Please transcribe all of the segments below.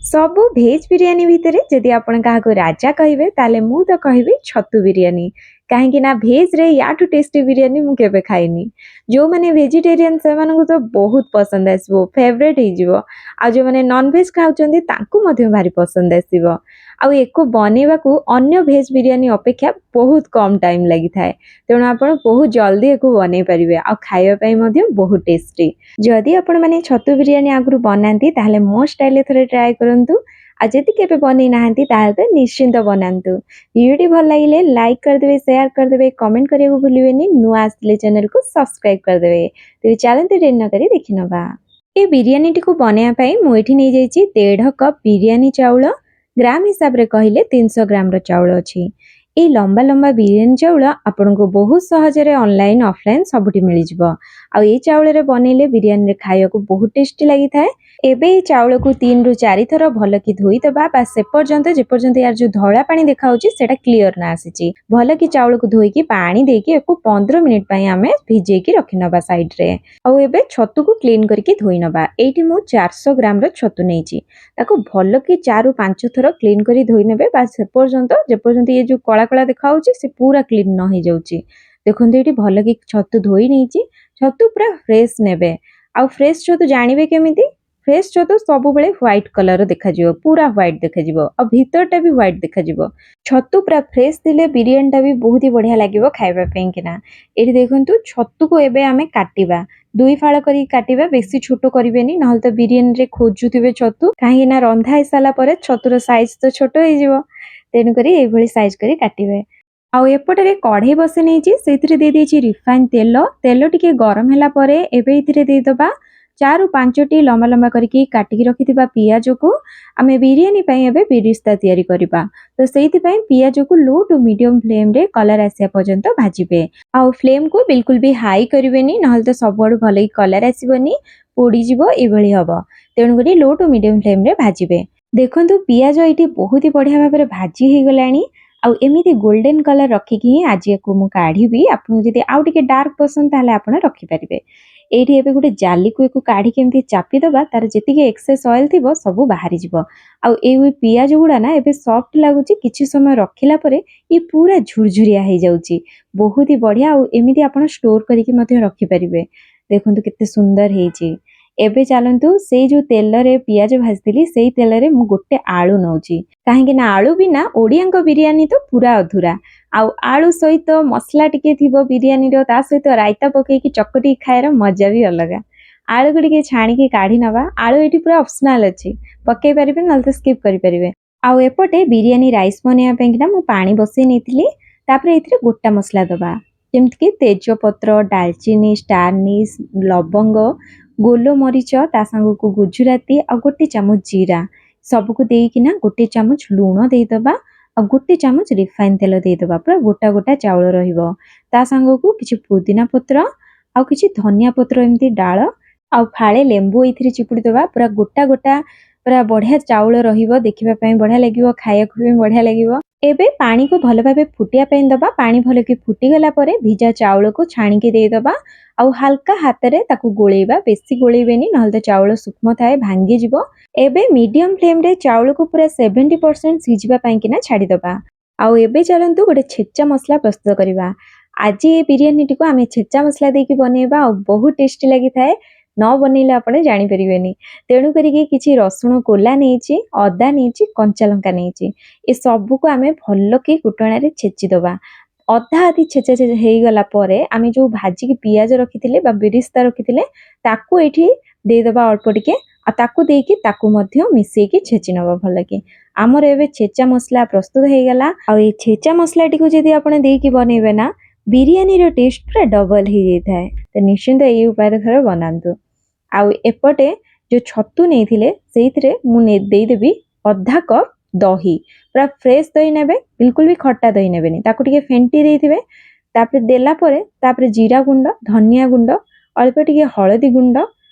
ସବୁ ଭେଜ ବିରିୟାନୀ ଭିତରେ ଯଦି ଆପଣ କାହାକୁ ରାଜା କହିବେ ତାହେଲେ ମୁଁ ତ କହିବି ଛତୁ ବିରିୟାନୀ। କାହିଁକି ନା ଭେଜରେ ୟାଠୁ ଟେଷ୍ଟି ବିରିୟାନୀ ମୁଁ କେବେ ଖାଇନି। ଯେଉଁମାନେ ଭେଜିଟେରିଆନ ସେମାନଙ୍କୁ ତ ବହୁତ ପସନ୍ଦ ଆସିବ, ଫେଭରେଟ୍ ହେଇଯିବ। ଆଉ ଯେଉଁମାନେ ନନଭେଜ ଖାଉଛନ୍ତି ତାଙ୍କୁ ମଧ୍ୟ ଭାରି ପସନ୍ଦ ଆସିବ। ଆଉ ୟାକୁ ବନେଇବାକୁ ଅନ୍ୟ ଭେଜ ବିରିୟାନୀ ଅପେକ୍ଷା ବହୁତ କମ୍ ଟାଇମ୍ ଲାଗିଥାଏ। ତେଣୁ ଆପଣ ବହୁତ ଜଲ୍ଦି ୟାକୁ ବନେଇ ପାରିବେ ଆଉ ଖାଇବା ପାଇଁ ମଧ୍ୟ ବହୁତ ଟେଷ୍ଟି। ଯଦି ଆପଣମାନେ ଛତୁ ବିରିୟାନୀ ଆଗରୁ ବନାନ୍ତି ତାହେଲେ ମୋ ଷ୍ଟାଇଲରେ ଥରେ ଟ୍ରାଏ କରନ୍ତୁ। ଆଉ ଯଦି କେବେ ବନେଇ ନାହାନ୍ତି ତାହେଲେ ତ ନିଶ୍ଚିନ୍ତ ବନାନ୍ତୁ। ଭିଡ଼ିଓଟି ଭଲ ଲାଗିଲେ ଲାଇକ୍ କରିଦେବେ, ସେୟାର କରିଦେବେ, କମେଣ୍ଟ କରିବାକୁ ଭୁଲିବେନି। ନୂଆ ଆସିଲେ ଚ୍ୟାନେଲକୁ ସବସ୍କ୍ରାଇବ କରିଦେବେ। ତେବେ ଚାଲନ୍ତୁ ଡେରି ନକରି ଦେଖିନେବା। ଏ ବିରିୟାନୀଟିକୁ ବନେଇବା ପାଇଁ ମୁଁ ଏଠି ନେଇଯାଇଛି 1.5 କପ୍ ବିରିୟାନୀ ଚାଉଳ। ଗ୍ରାମ ହିସାବରେ କହିଲେ 300 ଗ୍ରାମର ଚାଉଳ ଅଛି। এই ଲମ୍ବା ଲମ୍ବା ବିରିୟାନୀ ଚାଉଳ ଆପଣଙ୍କୁ ବହୁତ ସହଜରେ ଅନଲାଇନ୍ ଅଫଲାଇନ୍ ସବୁଠି ମିଳିଯିବ। ଆଉ ଏଇ ଚାଉଳରେ ବନେଇଲେ ବିରିୟାନୀରେ ଖାଇବାକୁ ବହୁତ ଟେଷ୍ଟି ଲାଗିଥାଏ। ଏବେ এই ଚାଉଳକୁ 3 ରୁ 4 ଥର ଭଲକି ଧୋଇଦେବା ବା ସେପର୍ଯ୍ୟନ୍ତ ଯେପର୍ଯ୍ୟନ୍ତ ୟାର ଯୋଉ ଧଳା ପାଣି ଦେଖାଯାଉଛି ସେଟା କ୍ଲିୟର ନା ଆସିଛି। ଭଲକି ଚାଉଳକୁ ଧୋଇକି ପାଣି ଦେଇକି ୟାକୁ 15 ମିନିଟ୍ ପାଇଁ ଆମେ ଭିଜେଇକି ରଖିନେବା ସାଇଡରେ। ଆଉ ଏବେ ଛତୁକୁ କ୍ଲିନ୍ କରିକି ଧୋଇ ନେବା। ଏଇଠି ମୁଁ 400 ଗ୍ରାମର ଛତୁ ନେଇଛି। ତାକୁ ଭଲକି 4 ରୁ 5 ଥର କ୍ଲିନ୍ କରି ଧୋଇ ନେବେ ବା ସେପର୍ଯ୍ୟନ୍ତ ଯେପର୍ଯ୍ୟନ୍ତ ଏ ଯୋଉ କଳା କଳା ଦେଖାଯାଉଛି ସେ ପୁରା କ୍ଲିନ୍ ନ ହେଇଯାଉଛି। ଦେଖନ୍ତୁ ଏଇଠି ଭଲକି ଛତୁ ଧୋଇ ନେଇଛି। ଛତୁ ପୁରା ଫ୍ରେଶ୍ ନେବେ। ଆଉ ଫ୍ରେଶ୍ ଛତୁ ଜାଣିବେ କେମିତି? ଫ୍ରେଶ୍ ଛତୁ ସବୁବେଳେ ହ୍ୱାଇଟ୍ କଲର ଦେଖାଯିବ, ପୁରା ହ୍ୱାଇଟ୍ ଦେଖାଯିବ ଆଉ ଭିତରଟା ବି ହ୍ୱାଇଟ୍ ଦେଖାଯିବ। ଛତୁ ପୁରା ଫ୍ରେଶ୍ ଥିଲେ ବିରିୟାନୀଟା ବି ବହୁତ ହି ବଢ଼ିଆ ଲାଗିବ ଖାଇବା ପାଇଁ କିନା। ଏଠି ଦେଖନ୍ତୁ ଛତୁକୁ ଏବେ ଆମେ କାଟିବା। 2 ଫାଳ କରିକି କାଟିବା, ବେଶୀ ଛୋଟ କରିବେନି ନହେଲେ ତ ବିରିୟାନୀରେ ଖୋଜୁଥିବେ ଛତୁ। କାହିଁକି ନା ରନ୍ଧା ହେଇସାରିଲା ପରେ ଛତୁର ସାଇଜ ତ ଛୋଟ ହେଇଯିବ। ତେଣୁକରି ଏଇଭଳି ସାଇଜ କରି କାଟିବେ। ଆଉ ଏପଟରେ କଢ଼େଇ ବସେଇ ନେଇଛି, ସେଇଥିରେ ଦେଇଦେଇଛି ରିଫାଇନ୍ ତେଲ। ତେଲ ଟିକେ ଗରମ ହେଲା ପରେ ଏବେ ଏଥିରେ ଦେଇଦେବା 4 ରୁ 5ଟି ଲମ୍ବା ଲମ୍ବା କରିକି କାଟିକି ରଖିଥିବା ପିଆଜକୁ। ଆମେ ବିରିୟାନୀ ପାଇଁ ଏବେ ବିରିସ୍ତା ତିଆରି କରିବା। ତ ସେଇଥିପାଇଁ ପିଆଜକୁ ଲୋ ଟୁ ମିଡିୟମ ଫ୍ଲେମ୍ରେ କଲର ଆସିବା ପର୍ଯ୍ୟନ୍ତ ଭାଜିବେ। ଆଉ ଫ୍ଲେମ୍କୁ ବିଲକୁଲ ବି ହାଇ କରିବେନି ନହେଲେ ତ ସବୁଆଡ଼ୁ ଭଲକି କଲର ଆସିବନି, ପୋଡ଼ିଯିବ, ଏଭଳି ହେବ। ତେଣୁକରି ଲୋ ଟୁ ମିଡିୟମ ଫ୍ଲେମ୍ରେ ଭାଜିବେ। ଦେଖନ୍ତୁ ପିଆଜ ଏଇଠି ବହୁତ ହି ବଢ଼ିଆ ଭାବରେ ଭାଜି ହେଇଗଲାଣି। ଆଉ ଏମିତି ଗୋଲ୍ଡେନ୍ କଲର ରଖିକି ହିଁ ଆଜି ୟାକୁ ମୁଁ କାଢ଼ିବି। ଆପଣଙ୍କୁ ଯଦି ଆଉ ଟିକେ ଡାର୍କ ପସନ୍ଦ ତାହେଲେ ଆପଣ ରଖିପାରିବେ। ଏଇଠି ଏବେ ଗୋଟେ ଜାଲିକୁ ୟାକୁ କାଢ଼ିକି ଏମିତି ଚାପିଦେବା, ତାର ଯେତିକି ଏକ୍ସେସ୍ ଅଏଲ୍ ଥିବ ସବୁ ବାହାରିଯିବ। ଆଉ ଏଇ ପିଆଜ ଗୁଡ଼ା ନା ଏବେ ସଫ୍ଟ ଲାଗୁଛି। କିଛି ସମୟ ରଖିଲା ପରେ ଇଏ ପୁରା ଝୁରଝୁରିଆ ହେଇଯାଉଛି। ବହୁତ ହି ବଢ଼ିଆ। ଆଉ ଏମିତି ଆପଣ ଷ୍ଟୋର କରିକି ମଧ୍ୟ ରଖିପାରିବେ। ଦେଖନ୍ତୁ କେତେ ସୁନ୍ଦର ହେଇଛି। ଏବେ ଚାଲନ୍ତୁ ସେଇ ଯୋଉ ତେଲରେ ପିଆଜ ଭାଜିଥିଲି ସେଇ ତେଲରେ ମୁଁ ଗୋଟେ ଆଳୁ ନେଉଛି। କାହିଁକି ନା ଆଳୁ ବିନା ଓଡ଼ିଆଙ୍କ ବିରିୟାନୀ ତ ପୁରା ଅଧୁରା। ଆଉ ଆଳୁ ସହିତ ମସଲା ଟିକେ ଥିବ ବିରିୟାନୀର, ତା ସହିତ ରାଇତା ପକେଇକି ଚକଟିକି ଖାଇବାର ମଜା ବି ଅଲଗା। ଆଳୁକୁ ଟିକେ ଛାଣିକି କାଢ଼ି ନେବା। ଆଳୁ ଏଠି ପୁରା ଅପସନାଲ ଅଛି, ପକେଇ ପାରିବେ ନହେଲେ ତ ସ୍କିପ୍ କରିପାରିବେ। ଆଉ ଏପଟେ ବିରିୟାନୀ ରାଇସ୍ ବନେଇବା ପାଇଁକିନା ମୁଁ ପାଣି ବସେଇ ନେଇଥିଲି। ତାପରେ ଏଥିରେ ଗୋଟା ମସଲା ଦେବା, ଯେମିତିକି ତେଜପତ୍ର, ଡାଲଚିନି, ଷ୍ଟାର ଆନିସ୍, ଲବଙ୍ଗ, ଗୋଲମରିଚ, ତା ସାଙ୍ଗକୁ ଗୁଜୁରାତି ଆଉ 1 ଚାମଚ ଜିରା ସବୁକୁ ଦେଇକିନା 1 ଚାମଚ ଲୁଣ ଦେଇଦେବା। ଆଉ 1 ଚାମଚ ରିଫାଇନ୍ ତେଲ ଦେଇଦେବା। ପୁରା ଗୋଟା ଗୋଟା ଚାଉଳ ରହିବ। ତା ସାଙ୍ଗକୁ କିଛି ପୁଦିନା ପତ୍ର ଆଉ କିଛି ଧନିଆ ପତ୍ର ଏମିତି ଡାଳ ଆଉ ଫାଳେ ଲେମ୍ବୁ ଏଥିରେ ଚିପୁଡ଼ି ଦେବା। ପୁରା ଗୋଟା ଗୋଟା ପୁରା ବଢ଼ିଆ ଚାଉଳ ରହିବ, ଦେଖିବା ପାଇଁ ବଢ଼ିଆ ଲାଗିବ, ଖାଇବାକୁ ବି ବଢ଼ିଆ ଲାଗିବ। ଏବେ ପାଣିକୁ ଭଲ ଭାବେ ଫୁଟିବା ପାଇଁ ଦେବା। ପାଣି ଭଲକି ଫୁଟିଗଲା ପରେ ଭିଜା ଚାଉଳକୁ ଛାଣିକି ଦେଇଦେବା। ଆଉ ହାଲକା ହାତରେ ତାକୁ ଗୋଳେଇବା, ବେଶୀ ଗୋଳେଇବେନି ନହେଲେ ତ ଚାଉଳ ସୂକ୍ଷ୍ମ ଥାଏ, ଭାଙ୍ଗିଯିବ। ଏବେ ମିଡିୟମ ଫ୍ଲେମ୍ରେ ଚାଉଳକୁ ପୁରା 70% ସିଝିବା ପାଇଁକିନା ଛାଡ଼ିଦେବା। ଆଉ ଏବେ ଚାଲନ୍ତୁ ଗୋଟେ ଛେଚା ମସଲା ପ୍ରସ୍ତୁତ କରିବା। ଆଜି ଏ ବିରିୟାନୀଟିକୁ ଆମେ ଛେଚା ମସଲା ଦେଇକି ବନେଇବା ଆଉ ବହୁତ ଟେଷ୍ଟି ଲାଗିଥାଏ। ନ ବନେଇଲେ ଆପଣ ଜାଣିପାରିବେନି। ତେଣୁ କରିକି କିଛି ରସୁଣ କୋଲା ନେଇଛି, ଅଦା ନେଇଛି, କଞ୍ଚା ଲଙ୍କା ନେଇଛି। ଏ ସବୁକୁ ଆମେ ଭଲକି କୁଟଣାରେ ଛେଚିଦେବା। ଅଧା ଅଧି ଛେଚା ଛେଚା ହେଇଗଲା ପରେ ଆମେ ଯୋଉ ଭାଜିକି ପିଆଜ ରଖିଥିଲେ ବା ବିରିସ୍ତା ରଖିଥିଲେ ତାକୁ ଏଇଠି ଦେଇଦେବା ଅଳ୍ପ ଟିକେ। ଆଉ ତାକୁ ଦେଇକି ତାକୁ ମଧ୍ୟ ମିଶେଇକି ଛେଚି ନେବା ଭଲକି। ଆମର ଏବେ ଛେଚା ମସଲା ପ୍ରସ୍ତୁତ ହେଇଗଲା। ଆଉ ଏଇ ଛେଚା ମସଲାଟିକୁ ଯଦି ଆପଣ ଦେଇକି ବନେଇବେ ନା ବିରିୟାନୀର ଟେଷ୍ଟ ପୁରା ଡବଲ ହେଇଯାଇଥାଏ। ତ ନିଶ୍ଚିନ୍ତ ଏଇ ଉପାୟରେ ଥରେ ବନାନ୍ତୁ। ଆଉ ଏପଟେ ଯୋଉ ଛତୁ ନେଇଥିଲେ ସେଇଥିରେ ମୁଁ ଦେଇଦେବି ଅଧା କପ୍ ଦହି। ପୁରା ଫ୍ରେଶ୍ ଦହି ନେବେ, ବିଲକୁଲ ବି ଖଟା ଦହି ନେବେନି। ତାକୁ ଟିକେ ଫେଣ୍ଟି ଦେଇଥିବେ। ତାପରେ ଦେଲା ପରେ ତାପରେ ଜିରା ଗୁଣ୍ଡ, ଧନିଆ ଗୁଣ୍ଡ, ଅଳ୍ପ ଟିକେ ହଳଦୀ ଗୁଣ୍ଡ,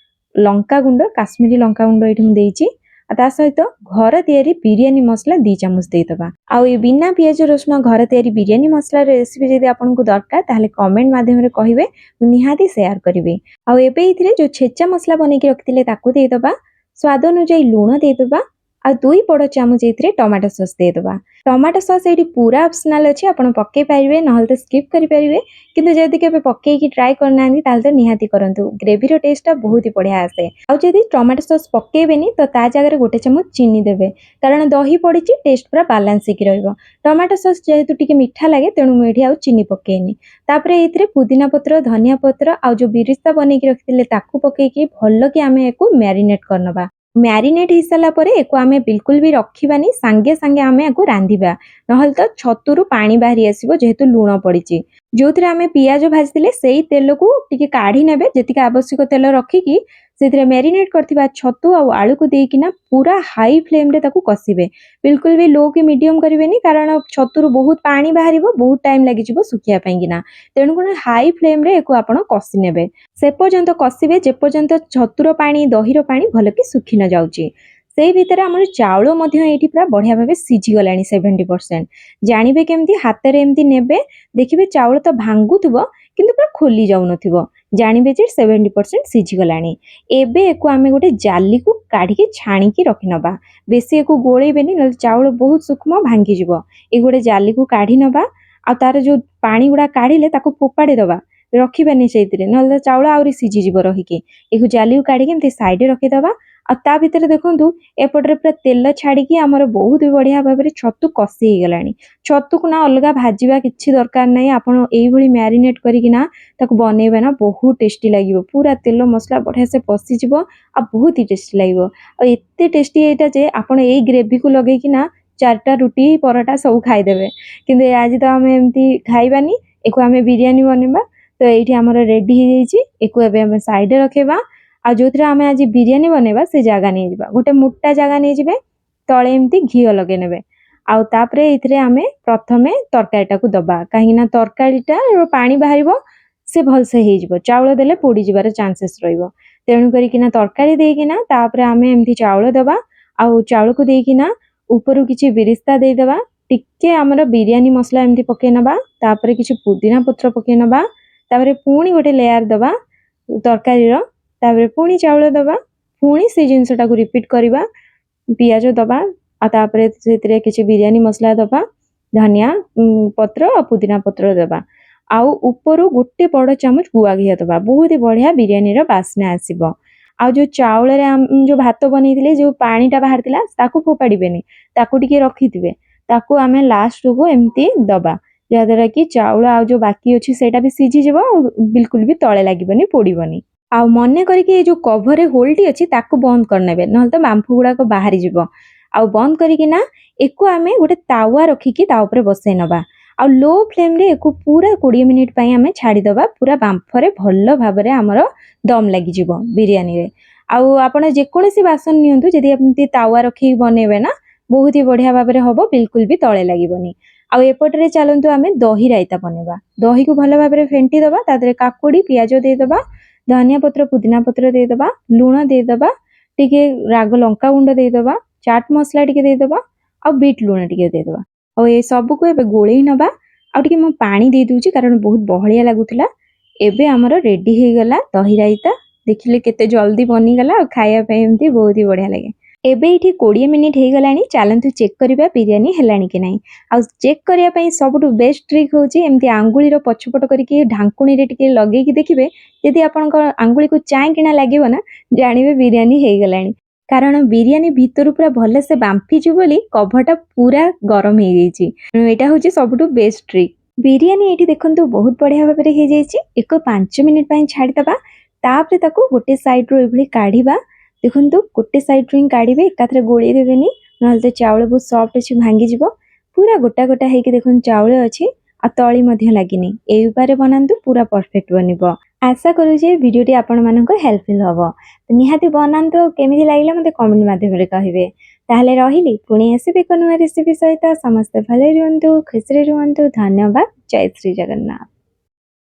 ଲଙ୍କା ଗୁଣ୍ଡ, କାଶ୍ମୀରୀ ଲଙ୍କା ଗୁଣ୍ଡ ଏଇଠି ମୁଁ ଦେଇଛି। ଆଉ ତା ସହିତ ଘର ତିଆରି ବିରିୟାନୀ ମସଲା 2 ଚାମଚ ଦେଇଦେବା। ଆଉ ଏ ବିନା ପିଆଜ ରସୁଣ ଘର ତିଆରି ବିରିୟାନୀ ମସଲାର ରେସିପି ଯଦି ଆପଣଙ୍କୁ ଦରକାର ତାହେଲେ କମେଣ୍ଟ ମାଧ୍ୟମରେ କହିବେ, ମୁଁ ନିହାତି ସେୟାର କରିବି। ଆଉ ଏବେ ଏଥିରେ ଯୋଉ ଛେଚା ମସଲା ବନେଇକି ରଖିଥିଲେ ତାକୁ ଦେଇଦେବା। ସ୍ୱାଦ ଅନୁଯାୟୀ ଲୁଣ ଦେଇଦେବା। ଆଉ 2 ବଡ଼ ଚାମଚ ଏଥିରେ ଟମାଟୋ ସସ୍ ଦେଇଦେବା। ଟମାଟୋ ସସ୍ ଏଇଠି ପୁରା ଅପସନାଲ୍ ଅଛି, ଆପଣ ପକେଇ ପାରିବେ ନହେଲେ ତ ସ୍କିପ୍ କରିପାରିବେ, କିନ୍ତୁ ଯଦି କେବେ ପକେଇକି ଟ୍ରାଏ କରିନାହାନ୍ତି ତାହେଲେ ତ ନିହାତି କରନ୍ତୁ। ଗ୍ରେଭିର ଟେଷ୍ଟଟା ବହୁତ ହି ବଢ଼ିଆ ଆସେ। ଆଉ ଯଦି ଟମାଟୋ ସସ୍ ପକେଇବେନି ତ ତା ଜାଗାରେ 1 ଚାମଚ ଚିନି ଦେବେ, କାରଣ ଦହି ପଡ଼ିଛି, ଟେଷ୍ଟ ପୁରା ବାଲାନ୍ସ ହେଇକି ରହିବ। ଟମାଟୋ ସସ୍ ଯେହେତୁ ଟିକେ ମିଠା ଲାଗେ ତେଣୁ ମୁଁ ଏଠି ଆଉ ଚିନି ପକେଇନି। ତାପରେ ଏଥିରେ ପୁଦିନା ପତ୍ର, ଧନିଆ ପତ୍ର ଆଉ ଯୋଉ ବିରିସ୍ତା ବନେଇକି ରଖିଥିଲେ ତାକୁ ପକେଇକି ଭଲକି ଆମେ ୟାକୁ ମ୍ୟାରିନେଟ୍ କରିନେବା। ମ୍ୟାରିନେଟ୍ ହେଇସାରିଲା ପରେ ୟାକୁ ଆମେ ବିଲକୁଲ ବି ରଖିବାନି, ସାଙ୍ଗେ ସାଙ୍ଗେ ଆମେ ୟାକୁ ରାନ୍ଧିବା, ନହେଲେ ତ ଛତୁରୁ ପାଣି ବାହାରି ଆସିବ ଯେହେତୁ ଲୁଣ ପଡ଼ିଛି। ଯୋଉଥିରେ ଆମେ ପିଆଜ ଭାଜିଥିଲେ ସେଇ ତେଲକୁ ଟିକେ କାଢ଼ି ନେବେ, ଯେତିକି ଆବଶ୍ୟକ ତେଲ ରଖିକି ସେଥିରେ ମ୍ୟାରିନେଟ୍ କରିଥିବା ଛତୁ ଆଉ ଆଳୁକୁ ଦେଇକିନା ପୁରା ହାଇ ଫ୍ଲେମ୍‌ରେ ତାକୁ କଷିବେ। ବିଲକୁଲ ବି ଲୋ କି ମିଡିୟମ୍ କରିବେନି, କାରଣ ଛତୁରୁ ବହୁତ ପାଣି ବାହାରିବ, ବହୁତ ଟାଇମ୍ ଲାଗିଯିବ ଶୁଖିବା ପାଇଁକିନା। ତେଣୁକରି ହାଇ ଫ୍ଲେମ୍‌ରେ ୟାକୁ ଆପଣ କଷି ନେବେ। ସେ ପର୍ଯ୍ୟନ୍ତ କଷିବେ ଯେପର୍ଯ୍ୟନ୍ତ ଛତୁର ପାଣି, ଦହିର ପାଣି ଭଲକି ଶୁଖି ନ ଯାଉଛି। ସେଇ ଭିତରେ ଆମର ଚାଉଳ ମଧ୍ୟ ଏଇଠି ପୁରା ବଢ଼ିଆ ଭାବେ ସିଝିଗଲାଣି 70%। ଜାଣିବେ କେମିତି? ହାତରେ ଏମିତି ନେବେ, ଦେଖିବେ ଚାଉଳ ତ ଭାଙ୍ଗୁଥିବ କିନ୍ତୁ ପୁରା ଖୋଲି ଯାଉନଥିବ। ଜାଣିବେ ଯେ 70% ସିଝିଗଲାଣି। ଏବେ ୟାକୁ ଆମେ ଗୋଟେ ଜାଲିକୁ କାଢ଼ିକି ଛାଣିକି ରଖିନେବା। ବେଶୀ ୟାକୁ ଗୋଳେଇବେନି, ନହେଲେ ଚାଉଳ ବହୁତ ସୂକ୍ଷ୍ମ ଭାଙ୍ଗିଯିବ। ଏ ଗୋଟେ ଜାଲିକୁ କାଢ଼ି ନେବା, ଆଉ ତାର ଯୋଉ ପାଣି ଗୁଡ଼ା କାଢ଼ିଲେ ତାକୁ ଫୋପାଡ଼ି ଦେବା, ରଖିବାନି ସେଇଥିରେ, ନହେଲେ ଚାଉଳ ଆହୁରି ସିଝିଯିବ ରହିକି। ଏକୁ ଜାଲିକୁ କାଢ଼ିକି ଏମିତି ସାଇଡ଼ରେ ରଖିଦେବା। ଆଉ ତା ଭିତରେ ଦେଖନ୍ତୁ ଏପଟରେ ପୁରା ତେଲ ଛାଡ଼ିକି ଆମର ବହୁତ ବଢ଼ିଆ ଭାବରେ ଛତୁ କଷି ହେଇଗଲାଣି। ଛତୁକୁ ନା ଅଲଗା ଭାଜିବା କିଛି ଦରକାର ନାହିଁ, ଆପଣ ଏଇଭଳି ମ୍ୟାରିନେଟ୍ କରିକିନା ତାକୁ ବନେଇବେ ନା ବହୁତ ଟେଷ୍ଟି ଲାଗିବ। ପୁରା ତେଲ ମସଲା ବଢ଼ିଆ ସେ ପଶିଯିବ ଆଉ ବହୁତ ହି ଟେଷ୍ଟି ଲାଗିବ। ଆଉ ଏତେ ଟେଷ୍ଟି ଏଇଟା ଯେ ଆପଣ ଏଇ ଗ୍ରେଭିକୁ ଲଗେଇକିନା 4ଟା ରୁଟି, ପରଟା ସବୁ ଖାଇଦେବେ। କିନ୍ତୁ ଆଜି ତ ଆମେ ଏମିତି ଖାଇବାନି, ଏକୁ ଆମେ ବିରିୟାନୀ ବନେଇବା। ତ ଏଇଠି ଆମର ରେଡି ହେଇଯାଇଛି। ଏକୁ ଏବେ ଆମେ ସାଇଡ଼ରେ ରଖିବା। ଆଉ ଯୋଉଥିରେ ଆମେ ଆଜି ବିରିୟାନୀ ବନେଇବା ସେ ଜାଗା ନେଇଯିବା, ଗୋଟେ ମୋଟା ଜାଗା ନେଇଯିବେ, ତଳେ ଏମିତି ଘିଅ ଲଗେଇ ନେବେ। ଆଉ ତାପରେ ଏଥିରେ ଆମେ ପ୍ରଥମେ ତରକାରୀଟାକୁ ଦେବା, କାହିଁକିନା ତରକାରୀଟା ପାଣି ବାହାରିବ, ସେ ଭଲସେ ହେଇଯିବ। ଚାଉଳ ଦେଲେ ପୋଡ଼ିଯିବାର ଚାନ୍ସେସ୍ ରହିବ। ତେଣୁ କରିକିନା ତରକାରୀ ଦେଇକିନା ତାପରେ ଆମେ ଏମିତି ଚାଉଳ ଦେବା, ଆଉ ଚାଉଳକୁ ଦେଇକିନା ଉପରୁ କିଛି ବିରିସ୍ତା ଦେଇଦେବା, ଟିକେ ଆମର ବିରିୟାନୀ ମସଲା ଏମିତି ପକେଇ ନେବା, ତାପରେ କିଛି ପୁଦିନା ପତ୍ର ପକେଇ ନେବା, ତାପରେ ପୁଣି ଗୋଟେ ଲେୟାର ଦେବା ତରକାରୀର, ତାପରେ ପୁଣି ଚାଉଳ ଦେବା, ପୁଣି ସେ ଜିନିଷଟାକୁ ରିପିଟ୍ କରିବା, ପିଆଜ ଦେବା, ଆଉ ତାପରେ ସେଥିରେ କିଛି ବିରିୟାନୀ ମସଲା ଦେବା, ଧନିଆ ପତ୍ର ଆଉ ପୁଦିନା ପତ୍ର ଦେବା, ଆଉ ଉପରୁ ଗୋଟେ ବଡ଼ ଚାମଚ ଗୁଆ ଘିଅ ଦେବା। ବହୁତ ବଢ଼ିଆ ବିରିୟାନୀର ବାସ୍ନା ଆସିବ। ଆଉ ଯୋଉ ଚାଉଳରେ ଯୋଉ ଭାତ ବନେଇଥିଲେ ଯୋଉ ପାଣିଟା ବାହାରିଥିଲା ତାକୁ ଫୋପାଡ଼ିବେନି, ତାକୁ ଟିକେ ରଖିଥିବେ, ତାକୁ ଆମେ ଲାଷ୍ଟକୁ ଏମିତି ଦେବା, ଯାହାଦ୍ୱାରା କି ଚାଉଳ ଆଉ ଯୋଉ ବାକି ଅଛି ସେଇଟା ବି ସିଝିଯିବ ଆଉ ବିଲକୁଲ ବି ତଳେ ଲାଗିବନି, ପୋଡ଼ିବନି। ଆଉ ମନେ କରିକି ଏ ଯୋଉ କଭରରେ ହୋଲ୍‌ଟି ଅଛି ତାକୁ ବନ୍ଦ କରିନେବେ, ନହେଲେ ତ ବାମ୍ଫ ଗୁଡ଼ାକ ବାହାରିଯିବ। ଆଉ ବନ୍ଦ କରିକିନା ଏକୁ ଆମେ ଗୋଟେ ତାୱା ରଖିକି ତା ଉପରେ ବସେଇ ନେବା। ଆଉ ଲୋ ଫ୍ଲେମ୍‌ରେ ଏକୁ ପୁରା 20 ମିନିଟ୍ ପାଇଁ ଆମେ ଛାଡ଼ିଦେବା। ପୁରା ବାମ୍ଫରେ ଭଲ ଭାବରେ ଆମର ଦମ୍ ଲାଗିଯିବ ବିରିୟାନୀରେ। ଆଉ ଆପଣ ଯେକୌଣସି ବାସନ ନିଅନ୍ତୁ, ଯଦି ଏମିତି ତାୱା ରଖିକି ବନେଇବେ ନା ବହୁତ ହି ବଢ଼ିଆ ଭାବରେ ହେବ, ବିଲକୁଲ ବି ତଳେ ଲାଗିବନି। ଆଉ ଏପଟରେ ଚାଲନ୍ତୁ ଆମେ ଦହି ରାଇତା ବନେଇବା। ଦହିକୁ ଭଲ ଭାବରେ ଫେଣ୍ଟି ଦେବା, ତା ଦେହରେ କାକୁଡ଼ି, ପିଆଜ ଦେଇଦେବା, ଧନିଆ ପତ୍ର, ପୁଦିନା ପତ୍ର ଦେଇଦେବା, ଲୁଣ ଦେଇଦେବା, ଟିକେ ରାଗ ଲଙ୍କାଗୁଣ୍ଡ ଦେଇଦେବା, ଚାଟ୍ ମସଲା ଟିକେ ଦେଇଦେବା, ଆଉ ବିଟ୍ ଲୁଣ ଟିକେ ଦେଇଦେବା। ଆଉ ଏ ସବୁକୁ ଏବେ ଗୋଳେଇ ନେବା। ଆଉ ଟିକେ ମୁଁ ପାଣି ଦେଇଦେଉଛି କାରଣ ବହୁତ ବହଳିଆ ଲାଗୁଥିଲା। ଏବେ ଆମର ରେଡି ହେଇଗଲା ଦହି ରାଇତା। ଦେଖିଲେ କେତେ ଜଲ୍ଦି ବନିଗଲା, ଆଉ ଖାଇବା ପାଇଁ ଏମିତି ବହୁତ ହି ବଢ଼ିଆ ଲାଗେ। ଏବେ ଏଇଠି 20 ମିନିଟ୍ ହେଇଗଲାଣି, ଚାଲନ୍ତୁ ଚେକ୍ କରିବା ବିରିୟାନୀ ହେଲାଣି କି ନାହିଁ। ଆଉ ଚେକ୍ କରିବା ପାଇଁ ସବୁଠୁ ବେଷ୍ଟ ଟ୍ରିକ୍ ହେଉଛି ଏମିତି ଆଙ୍ଗୁଳିର ପଛପଟ କରିକି ଢାଙ୍କୁଣୀରେ ଟିକେ ଲଗେଇକି ଦେଖିବେ, ଯଦି ଆପଣଙ୍କ ଆଙ୍ଗୁଳିକୁ ଚାଇଁକିଣା ଲାଗିବ ନା, ଜାଣିବେ ବିରିୟାନୀ ହେଇଗଲାଣି। କାରଣ ବିରିୟାନୀ ଭିତରୁ ପୁରା ଭଲସେ ବାମ୍ଫିଛି ବୋଲି କଭରଟା ପୁରା ଗରମ ହେଇଯାଇଛି। ଏଇଟା ହେଉଛି ସବୁଠୁ ବେଷ୍ଟ ଟ୍ରିକ୍। ବିରିୟାନୀ ଏଇଠି ଦେଖନ୍ତୁ ବହୁତ ବଢ଼ିଆ ଭାବରେ ହେଇଯାଇଛି। ଏକ 5 ମିନିଟ୍ ପାଇଁ ଛାଡ଼ିଦେବା, ତାପରେ ତାକୁ ଗୋଟେ ସାଇଡ଼୍ରୁ ଏଭଳି କାଢ଼ିବା। ଦେଖନ୍ତୁ ଗୋଟେ ସାଇଡ଼୍ରୁ ହିଁ କାଢ଼ିବେ, ଏକାଥରେ ଗୋଳେଇ ଦେବେନି, ନହେଲେ ତ ଚାଉଳ ବହୁତ ସଫ୍ଟ ଅଛି, ଭାଙ୍ଗିଯିବ। ପୁରା ଗୋଟା ଗୋଟା ହେଇକି ଦେଖନ୍ତୁ ଚାଉଳ ଅଛି, ଆଉ ତଳି ମଧ୍ୟ ଲାଗିନି। ଏଇ ଉପାୟରେ ବନାନ୍ତୁ, ପୁରା ପରଫେକ୍ଟ ବନିବ। ଆଶା କରୁଛି ଭିଡ଼ିଓଟି ଆପଣମାନଙ୍କୁ ହେଲ୍ପଫୁଲ୍ ହେବ। ନିହାତି ବନାନ୍ତୁ, କେମିତି ଲାଗିଲା ମୋତେ କମେଣ୍ଟ ମାଧ୍ୟମରେ କହିବେ। ତାହେଲେ ରହିଲି, ପୁଣି ଆସିବି ଏକ ନୂଆ ରେସିପି ସହିତ। ସମସ୍ତେ ଭଲରେ ରୁହନ୍ତୁ, ଖୁସିରେ ରୁହନ୍ତୁ। ଧନ୍ୟବାଦ। ଜୟ ଶ୍ରୀ ଜଗନ୍ନାଥ।